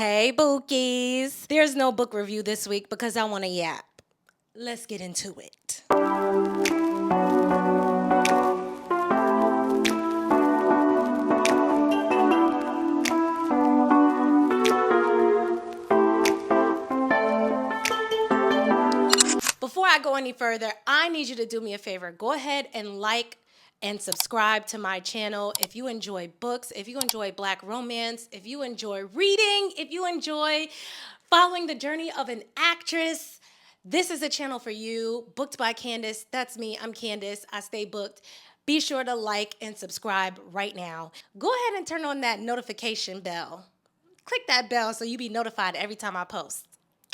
Hey, Bookies. There's no book review this week because I want to yap. Let's get into it. Before I go any further, I need you to do me a favor. Go ahead and like and subscribe to my channel. If you enjoy books, if you enjoy Black romance, if you enjoy reading, if you enjoy following the journey of an actress, this is a channel for you. Booked by Candace. That's me. I'm Candace. I stay booked. Be sure to like and subscribe right now. Go ahead and turn on that notification bell. Click that bell so you be notified every time I post.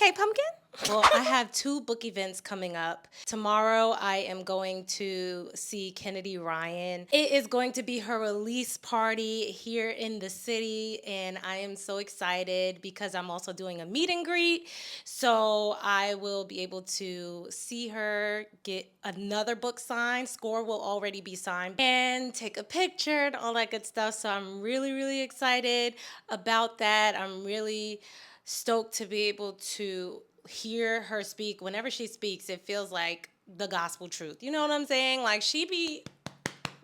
Okay, pumpkin? Well, I have two book events coming up. Tomorrow, I am going to see Kennedy Ryan. It is going to be her release party here in the city, and I am so excited because I'm also doing a meet and greet. So I will be able to see her, get another book signed. Score will already be signed, and take a picture and all that good stuff. So I'm really, really excited about that. I'm really stoked to be able to hear her speak. Whenever she speaks, it feels like the gospel truth. You know what I'm saying? Like she be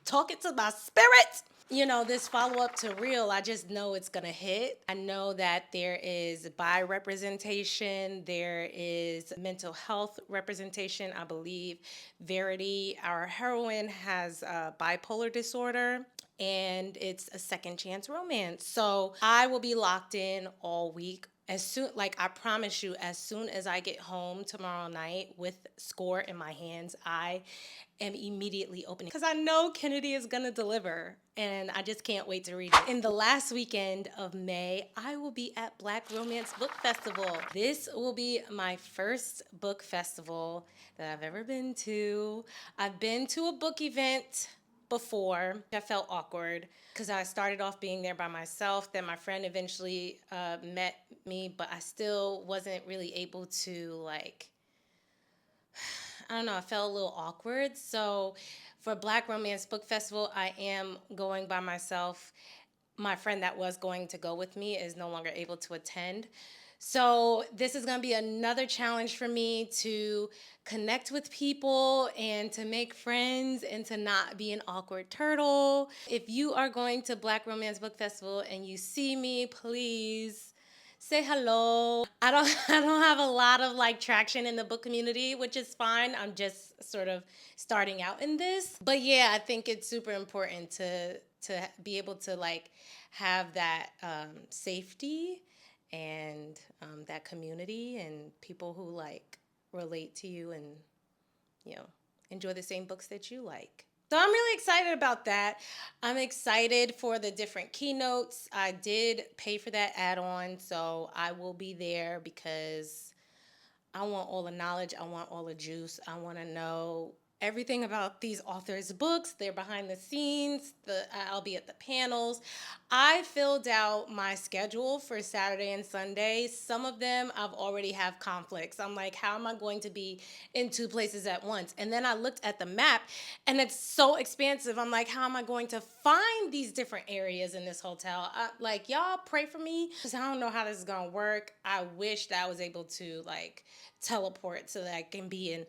talking to my spirit. You know, this follow up to Real, I just know it's gonna hit. I know that there is bi representation, there is mental health representation. I believe Verity, our heroine, has bipolar disorder, and it's a second chance romance. So I will be locked in all week. As soon, like I promise you, as soon as I get home tomorrow night with Score in my hands, I am immediately opening because I know Kennedy is gonna deliver, and I just can't wait to read it. In the last weekend of May, I will be at Black Romance Book Festival. This will be my first book festival that I've ever been to. I've been to a book event before. I felt awkward because I started off being there by myself. Then my friend eventually met me, but I still wasn't really able to, like, I don't know, I felt a little awkward. So for Black Romance Book Festival, I am going by myself. My friend that was going to go with me is no longer able to attend. So this is going to be another challenge for me to connect with people and to make friends and to not be an awkward turtle. If you are going to Black Romance Book Festival and you see me, please say hello. I don't have a lot of like traction in the book community, which is fine. I'm just sort of starting out in this. But yeah, I think it's super important to be able to like have that safety and that community and people who like relate to you and you know enjoy the same books that you like. So I'm really excited about that. I'm excited for the different keynotes. I did pay for that add-on, so I will be there because I want all the knowledge. I want all the juice. I want to know everything about these authors' books, their behind the scenes. I'll be at the panels. I filled out my schedule for Saturday and Sunday. Some of them I've already have conflicts. I'm like, how am I going to be in two places at once? And then I looked at the map and it's so expansive. I'm like, how am I going to find these different areas in this hotel? Like, y'all pray for me because I don't know how this is going to work. I wish that I was able to like teleport so that I can be in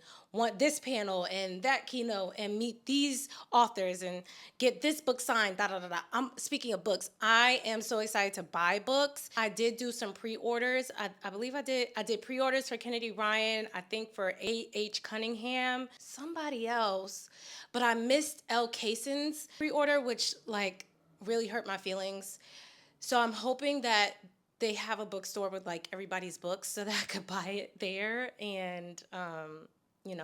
this panel and that keynote and meet these authors and get this book signed. Da da da da. I'm speaking of books. I am so excited to buy books. I did do some pre-orders. I believe I did pre-orders for Kennedy Ryan. I think for A.H. Cunningham, somebody else, but I missed Elle Cason's pre-order, which like really hurt my feelings. So I'm hoping that they have a bookstore with like everybody's books so that I could buy it there and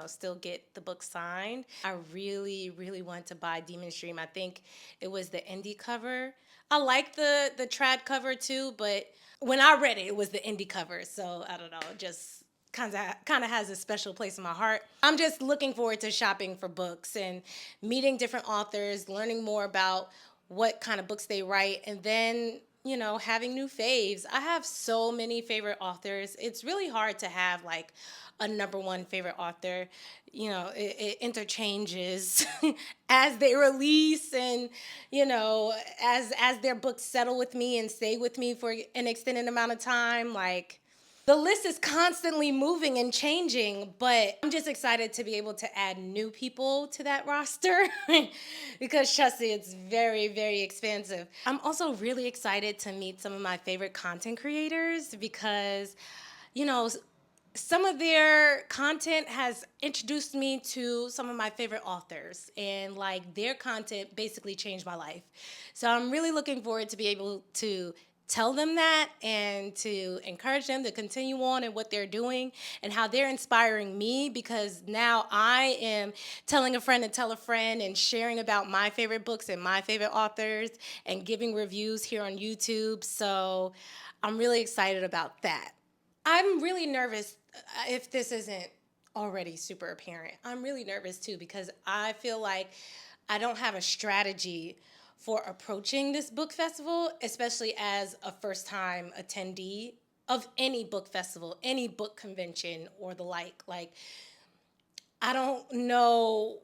still get the book signed. I really, really want to buy Demon's Dream. I think it was the indie cover. I like the trad cover too, but when I read it, it was the indie cover. So I don't know, just kind of has a special place in my heart. I'm just looking forward to shopping for books and meeting different authors, learning more about what kind of books they write, and then having new faves. I have so many favorite authors. It's really hard to have like a number one favorite author. It interchanges as they release, and as their books settle with me and stay with me for an extended amount of time. Like, the list is constantly moving and changing, but I'm just excited to be able to add new people to that roster because trust me, it's very, very expansive. I'm also really excited to meet some of my favorite content creators because, you know, some of their content has introduced me to some of my favorite authors, and like their content basically changed my life. So I'm really looking forward to be able to tell them that and to encourage them to continue on in what they're doing and how they're inspiring me, because now I am telling a friend to tell a friend and sharing about my favorite books and my favorite authors and giving reviews here on YouTube. So I'm really excited about that. I'm really nervous, if this isn't already super apparent. I'm really nervous too because I feel like I don't have a strategy for approaching this book festival, especially as a first time attendee of any book festival, any book convention, or the like. Like, I don't know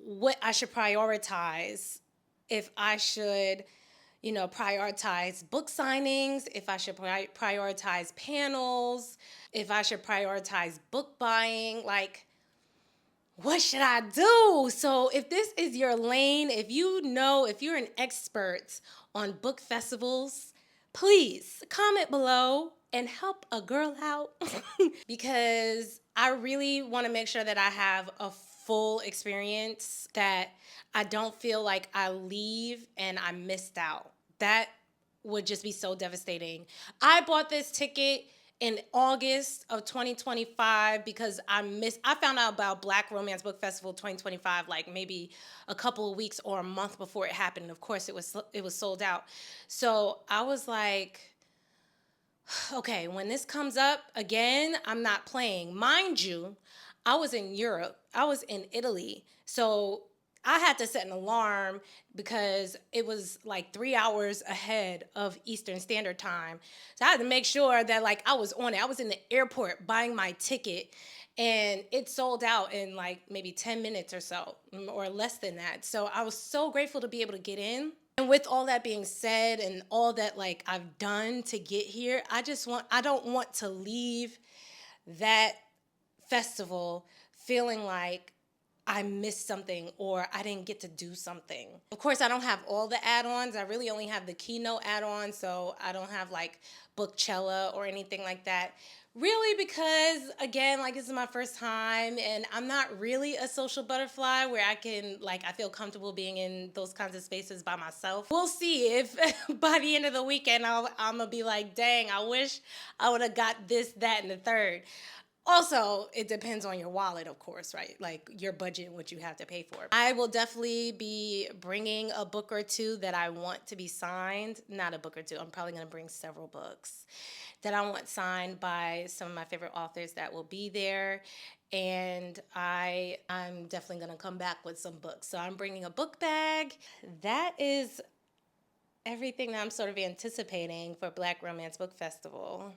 what I should prioritize, if I should prioritize book signings, if I should prioritize panels, if I should prioritize book buying. Like, what should I do? So if this is your lane, if you're an expert on book festivals, please comment below and help a girl out because I really want to make sure that I have a full experience, that I don't feel like I leave and I missed out. That would just be so devastating. I bought this ticket in August of 2025 because I found out about Black Romance Book Festival 2025 like maybe a couple of weeks or a month before it happened. Of course, it was sold out. So I was like, okay, when this comes up again, I'm not playing. Mind you, I was in Europe. I was in Italy. So I had to set an alarm because it was like 3 hours ahead of Eastern Standard Time. So I had to make sure that like I was on it. I was in the airport buying my ticket, and it sold out in like maybe 10 minutes or so, or less than that. So I was so grateful to be able to get in. And with all that being said and all that like I've done to get here, I don't want to leave that festival feeling like I missed something or I didn't get to do something. Of course, I don't have all the add-ons. I really only have the keynote add-on, so I don't have like Bookchella or anything like that. Really, because again, like, this is my first time and I'm not really a social butterfly where I feel comfortable being in those kinds of spaces by myself. We'll see if by the end of the weekend I'm gonna be like, dang, I wish I would have got this, that, and the third. Also, it depends on your wallet, of course, right? Like your budget and what you have to pay for. I will definitely be bringing a book or two that I want to be signed. Not a book or two. I'm probably going to bring several books that I want signed by some of my favorite authors that will be there. And I'm definitely going to come back with some books. So I'm bringing a book bag. That is everything that I'm sort of anticipating for Black Romance Book Festival.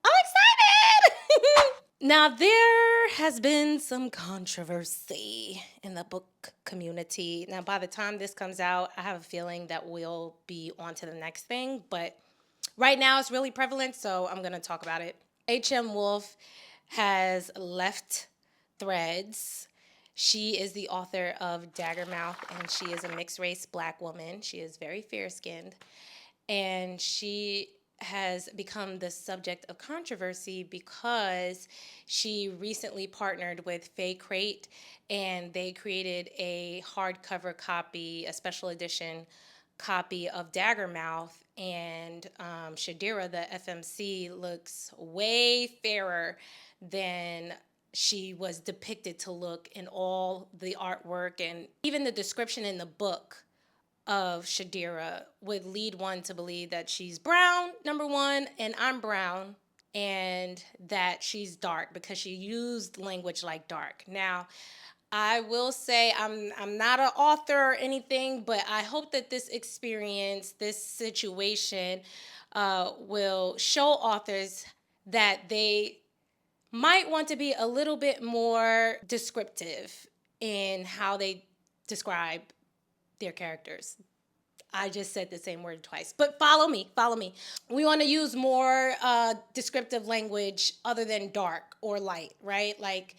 I'm excited! Now, there has been some controversy in the book community. Now, by the time this comes out, I have a feeling that we'll be on to the next thing. But right now, it's really prevalent, so I'm going to talk about it. H.M. Wolfe has left Threads. She is the author of Daggermouth, and she is a mixed-race Black woman. She is very fair-skinned, and she has become the subject of controversy because she recently partnered with Faye Crate, and they created a hardcover copy, a special edition copy of Daggermouth, and Shadira, the FMC, looks way fairer than she was depicted to look in all the artwork, and even the description in the book of Shadira would lead one to believe that she's brown, number one, and I'm brown, and that she's dark because she used language like dark. Now, I will say I'm not an author or anything, but I hope that this experience, this situation, will show authors that they might want to be a little bit more descriptive in how they describe their characters. I just said the same word twice, but follow me, follow me. We want to use more descriptive language other than dark or light, right? Like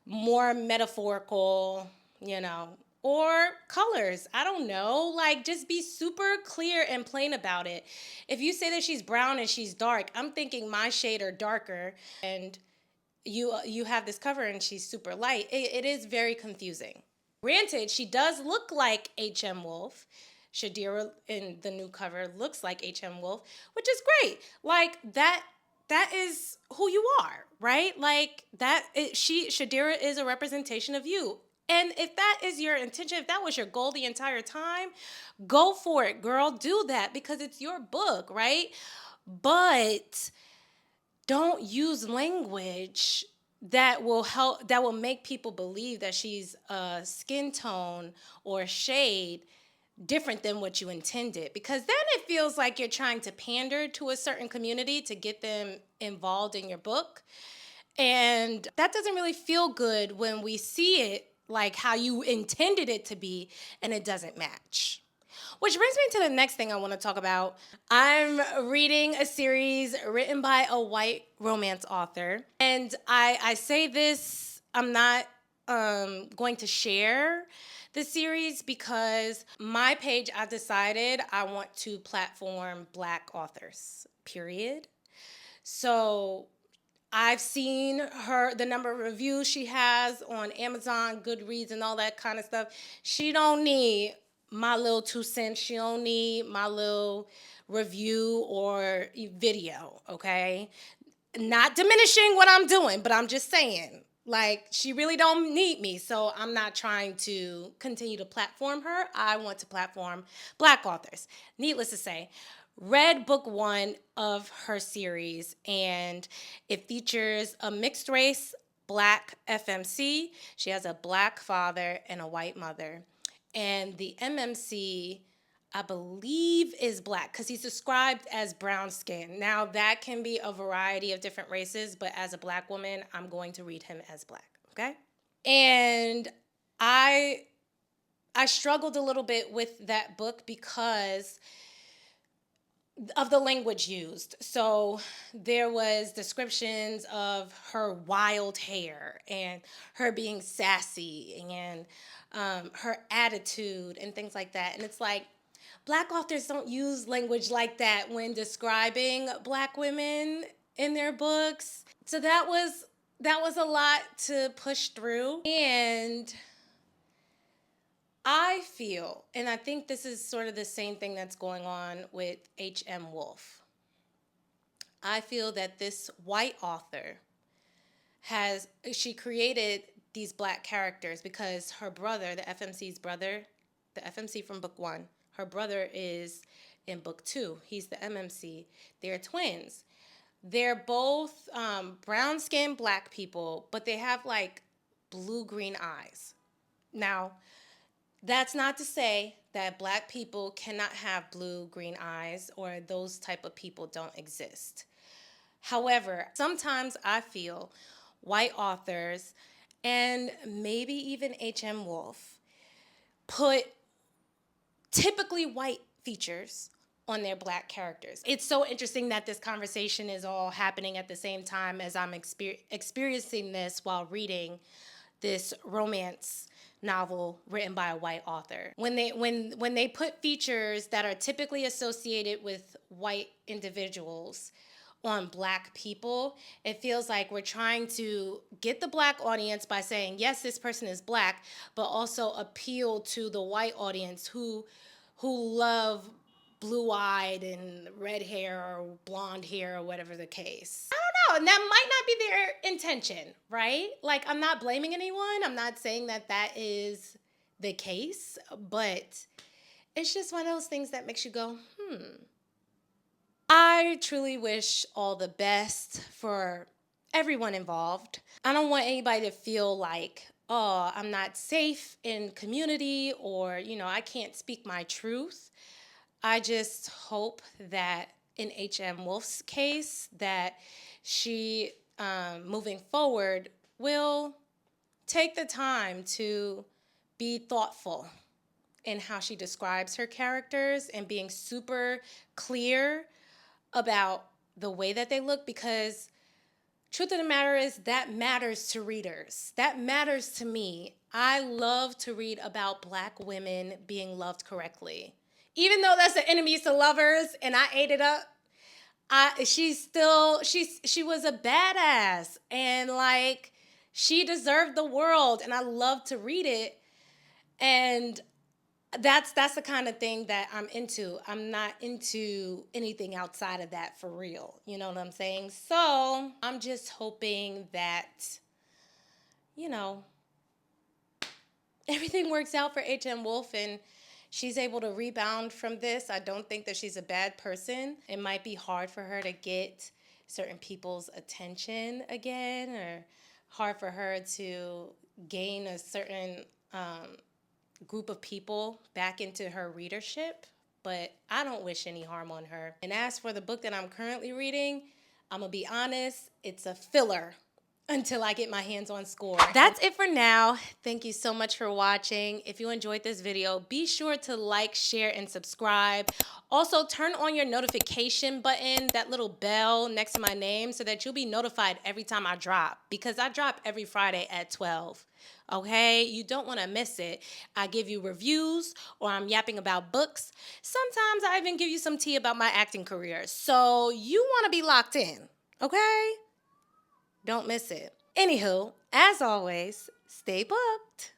more metaphorical, you know, or colors. I don't know. Like just be super clear and plain about it. If you say that she's brown and she's dark, I'm thinking my shade are darker, and you have this cover and she's super light. It is very confusing. Granted, she does look like H.M. Wolfe. Shadira in the new cover looks like H.M. Wolfe, which is great. Like that is who you are, right? Like Shadira is a representation of you. And if that is your intention, if that was your goal the entire time, go for it, girl. Do that because it's your book, right? But don't use language that will make people believe that she's a skin tone or shade different than what you intended, because then it feels like you're trying to pander to a certain community to get them involved in your book, and that doesn't really feel good when we see it like how you intended it to be and it doesn't match. Which brings me to the next thing I want to talk about. I'm reading a series written by a white romance author. And I say this, I'm not going to share the series because my page, I've decided I want to platform Black authors, period. So I've seen the number of reviews she has on Amazon, Goodreads, and all that kind of stuff. She don't need my little 2 cents. She don't need my little review or video, okay? Not diminishing what I'm doing, but I'm just saying, like, she really don't need me, so I'm not trying to continue to platform her. I want to platform Black authors. Needless to say, read book 1 of her series, and it features a mixed race Black FMC. She has a Black father and a white mother. And the MMC, I believe, is Black because he's described as brown skin. Now, that can be a variety of different races, but as a Black woman, I'm going to read him as Black, okay? And I struggled a little bit with that book because of the language used. So there was descriptions of her wild hair and her being sassy and her attitude and things like that. And it's like, Black authors don't use language like that when describing Black women in their books. So that was a lot to push through. And I feel, and I think this is sort of the same thing that's going on with H.M. Wolfe. I feel that this white author she created these Black characters because her brother, the FMC's brother, the FMC from book 1, her brother is in book 2. He's the MMC. They're twins. They're both brown-skinned Black people, but they have like blue-green eyes. Now, that's not to say that Black people cannot have blue-green eyes or those type of people don't exist. However, sometimes I feel white authors and maybe even H.M. Wolfe put typically white features on their Black characters. It's so interesting that this conversation is all happening at the same time as I'm experiencing this while reading this romance novel written by a white author. When they put features that are typically associated with white individuals on Black people, it feels like we're trying to get the Black audience by saying, yes, this person is Black, but also appeal to the white audience who love blue-eyed and red hair or blonde hair or whatever the case. I don't know, and that might not be their intention, right? Like, I'm not blaming anyone. I'm not saying that is the case, but it's just one of those things that makes you go, I truly wish all the best for everyone involved. I don't want anybody to feel like, oh, I'm not safe in community, or, I can't speak my truth. I just hope that in H.M. Wolfe's case, that she, moving forward, will take the time to be thoughtful in how she describes her characters and being super clear about the way that they look, because truth of the matter is that matters to readers. That matters to me. I love to read about Black women being loved correctly. Even though that's the enemies to lovers and I ate it up, she was a badass, and like, she deserved the world, and I love to read it. And that's the kind of thing that I'm into. I'm not into anything outside of that, for real. You know what I'm saying? So I'm just hoping that, you know, everything works out for H.M. Wolfe and she's able to rebound from this. I don't think that she's a bad person. It might be hard for her to get certain people's attention again, or hard for her to gain a certain group of people back into her readership, but I don't wish any harm on her. And as for the book that I'm currently reading, I'm gonna be honest, it's a filler until I get my hands on Score. That's it for now. Thank you so much for watching. If you enjoyed this video, be sure to like, share, and subscribe. Also, turn on your notification button, that little bell next to my name, so that you'll be notified every time I drop, because I drop every Friday at 12. Okay, you don't want to miss it. I give you reviews, or I'm yapping about books. Sometimes I even give you some tea about my acting career. So you want to be locked in, okay? Don't miss it. Anywho, as always, stay booked.